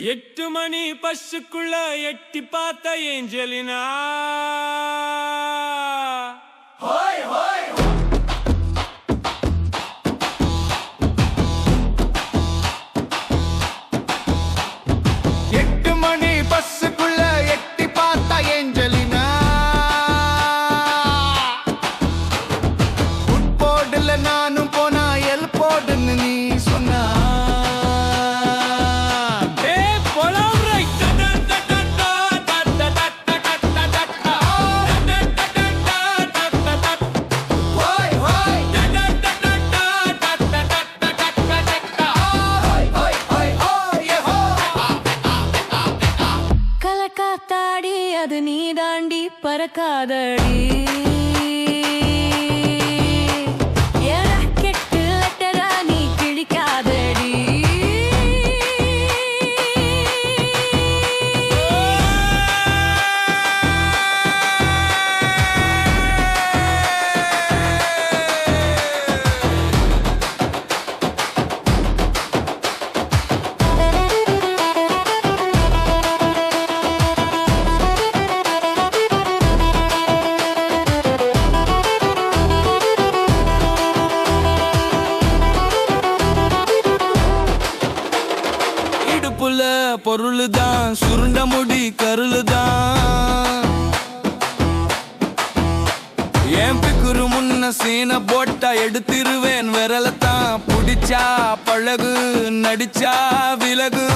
8 மணி பஸ்ஸுக்குள்ள எட்டி பார்த்த ஏஞ்சலினா ஹோய் ஹோய் 8 மணி பஸ்ஸுக்குள்ள எட்டி பார்த்த ஏஞ்சலினா ஃபுட்போர்டுல நானும் போனா எல் போடுன்னு நீ சொன்னா காத்தாடி அது நீ தாண்டி பறக்காதடி கெட்டு லெட்டரா நீ கிழிக்காதடி பொருளுதான் சுருண்ட முடி கருளுதான் என் பிக்குரு முன்ன சீன போட்டா எடுத்திருவேன் விரலத்தான் புடிச்சா பழகு நடிச்சா விலகு